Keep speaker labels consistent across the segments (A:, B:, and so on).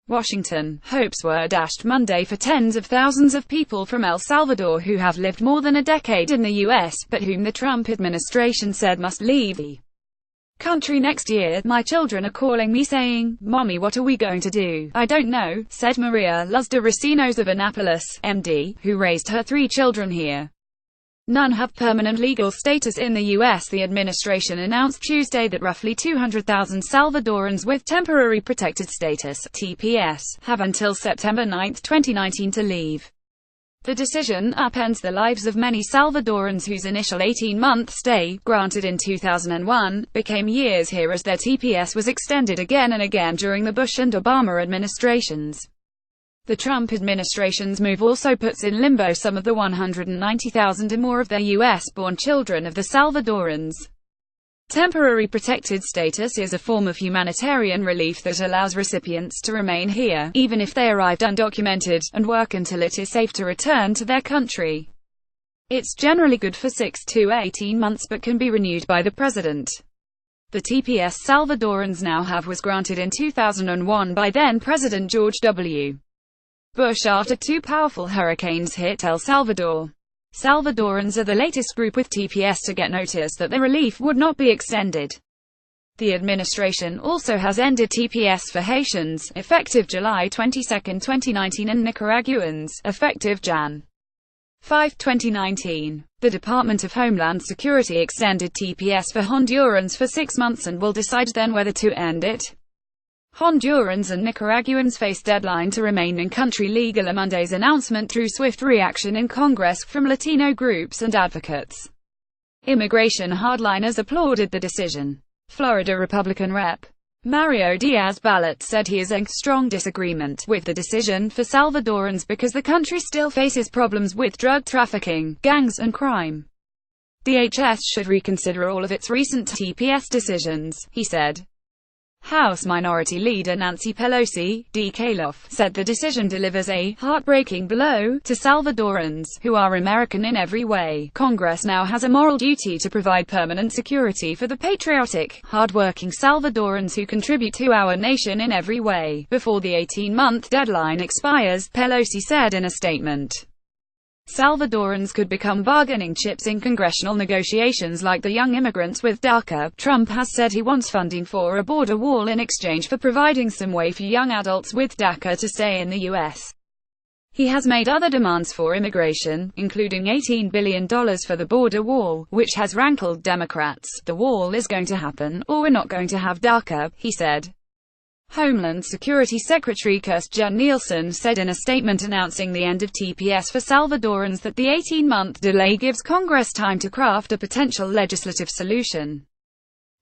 A: Washington. Hopes were dashed Monday for tens of thousands of people from El Salvador who have lived more than a decade in the U.S., but whom the Trump administration said must leave the country next year. "My children are calling me saying, 'Mommy, what are we going to do?' I don't know," said Maria U.S.The. Recinos of Annapolis, MD, who raised her 3 children here. None have permanent legal status in the U.S. The administration announced Tuesday that roughly 200,000 Salvadorans with temporary protected status (TPS) have until September 9, 2019 to leave. The decision upends the lives of many Salvadorans whose initial 18-month stay, granted in 2001, became years here as their TPS was extended again and again during the Bush and Obama administrations. The Trump administration's move also puts in limbo some of the 190,000 or more of their U.S.-born children of the Salvadorans. Temporary protected status is a form of humanitarian relief that allows recipients to remain here, even if they arrived undocumented, and work until it is safe to return to their country. It's generally good for 6 to 18 months but can be renewed by the president. The TPS Salvadorans now have was granted in 2001 by then-President George W. Bush after 2 powerful hurricanes hit El Salvador. Salvadorans are the latest group with TPS to get notice that the relief would not be extended. The administration also has ended TPS for Haitians, effective July 22, 2019, and Nicaraguans, effective Jan. 5, 2019. The Department of Homeland Security extended TPS for Hondurans for 6 months and will decide then whether to end it. Hondurans and Nicaraguans face deadline to remain in country legal. A Monday's announcement drew swift reaction in Congress from Latino groups and advocates. Immigration hardliners applauded the decision. Florida Republican Rep. Mario Diaz-Balart said he is in strong disagreement with the decision for Salvadorans because the country still faces problems with drug trafficking, gangs and crime. DHS should reconsider all of its recent TPS decisions, he said. House Minority Leader Nancy Pelosi, D. said the decision delivers a heartbreaking blow to Salvadorans, who are American in every way. Congress now has a moral duty to provide permanent security for the patriotic, hard-working Salvadorans who contribute to our nation in every way, before the 18-month deadline expires, Pelosi said in a statement. Salvadorans could become bargaining chips in congressional negotiations like the young immigrants with DACA. Trump has said he wants funding for a border wall in exchange for providing some way for young adults with DACA to stay in the U.S. He has made other demands for immigration, including $18 billion for the border wall, which has rankled Democrats. "The wall is going to happen, or we're not going to have DACA," he said. Homeland Security Secretary Kirstjen Nielsen said in a statement announcing the end of TPS for Salvadorans that the 18-month delay gives Congress time to craft a potential legislative solution.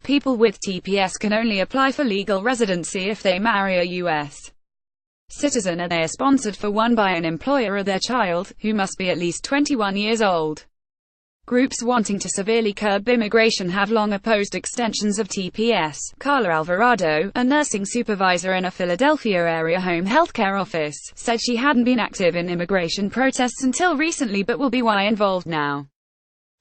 A: People with TPS can only apply for legal residency if they marry a U.S. citizen and they are sponsored for one by an employer or their child, who must be at least 21 years old. Groups wanting to severely curb immigration have long opposed extensions of TPS. Carla Alvarado, a nursing supervisor in a Philadelphia area home health care office, said she hadn't been active in immigration protests until recently but will be involved now.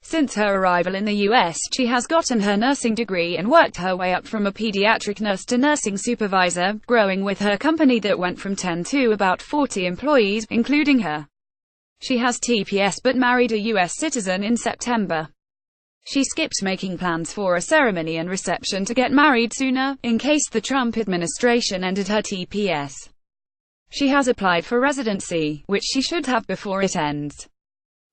A: Since her arrival in the U.S., she has gotten her nursing degree and worked her way up from a pediatric nurse to nursing supervisor, growing with her company that went from 10 to about 40 employees, including her. She has TPS but married a U.S. citizen in September. She skipped making plans for a ceremony and reception to get married sooner, in case the Trump administration ended her TPS. She has applied for residency, which she should have before it ends.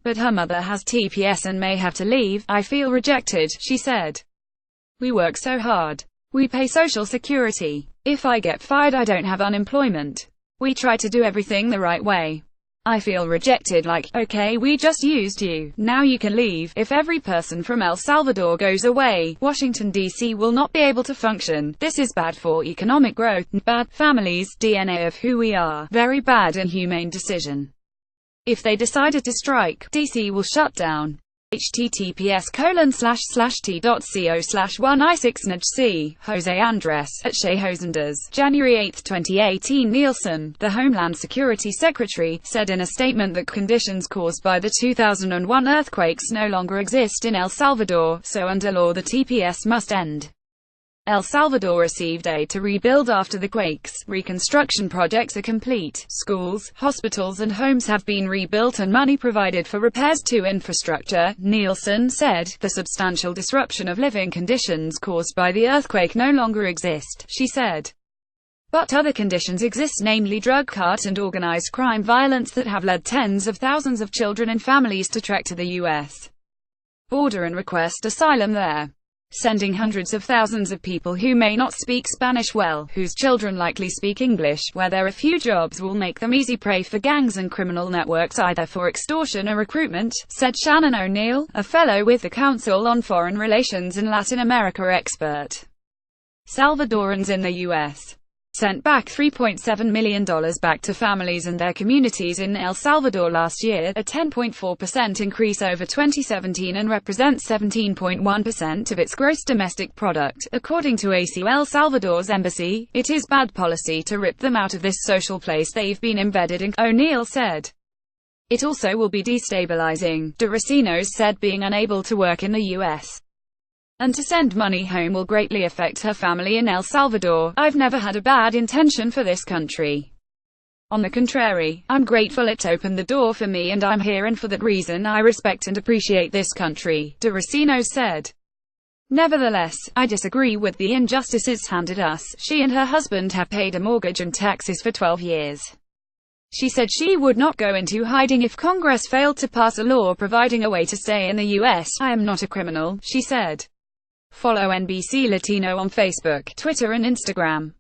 A: But her mother has TPS and may have to leave. "I feel rejected," she said. "We work so hard. We pay Social Security. If I get fired, I don't have unemployment. We try to do everything the right way. I feel rejected, like, okay, we just used you, now you can leave." If every person from El Salvador goes away, Washington, D.C. will not be able to function. "This is bad for economic growth, bad families, DNA of who we are, very bad and humane decision. If they decided to strike, D.C. will shut down." https://t.co/1i6naj Jose Andres, at Shea Hosendas, January 8, 2018. Nielsen, the Homeland Security Secretary, said in a statement that conditions caused by the 2001 earthquakes no longer exist in El Salvador, so under law the TPS must end. El Salvador received aid to rebuild after the quakes. Reconstruction projects are complete. Schools, hospitals and homes have been rebuilt and money provided for repairs to infrastructure, Nielsen said. The substantial disruption of living conditions caused by the earthquake no longer exist, she said. But other conditions exist, namely drug cart and organized crime violence that have led tens of thousands of children and families to trek to the U.S. border and request asylum there. Sending hundreds of thousands of people who may not speak Spanish well, whose children likely speak English, where there are few jobs, will make them easy prey for gangs and criminal networks either for extortion or recruitment, said Shannon O'Neill, a fellow with the Council on Foreign Relations and Latin America expert. Salvadorans in the U.S. sent back $3.7 million back to families and their communities in El Salvador last year, a 10.4% increase over 2017 and represents 17.1% of its gross domestic product, according to El Salvador's embassy. It is bad policy to rip them out of this social place they've been embedded in, O'Neill said. It also will be destabilizing, Recinos said. Being unable to work in the U.S. and to send money home will greatly affect her family in El Salvador. I've never had a bad intention for this country. On the contrary, I'm grateful it opened the door for me and I'm here, and for that reason I respect and appreciate this country, Recinos said. Nevertheless, I disagree with the injustices handed us. She and her husband have paid a mortgage and taxes for 12 years. She said she would not go into hiding if Congress failed to pass a law providing a way to stay in the U.S. I am not a criminal, she said. Follow NBC Latino on Facebook, Twitter and Instagram.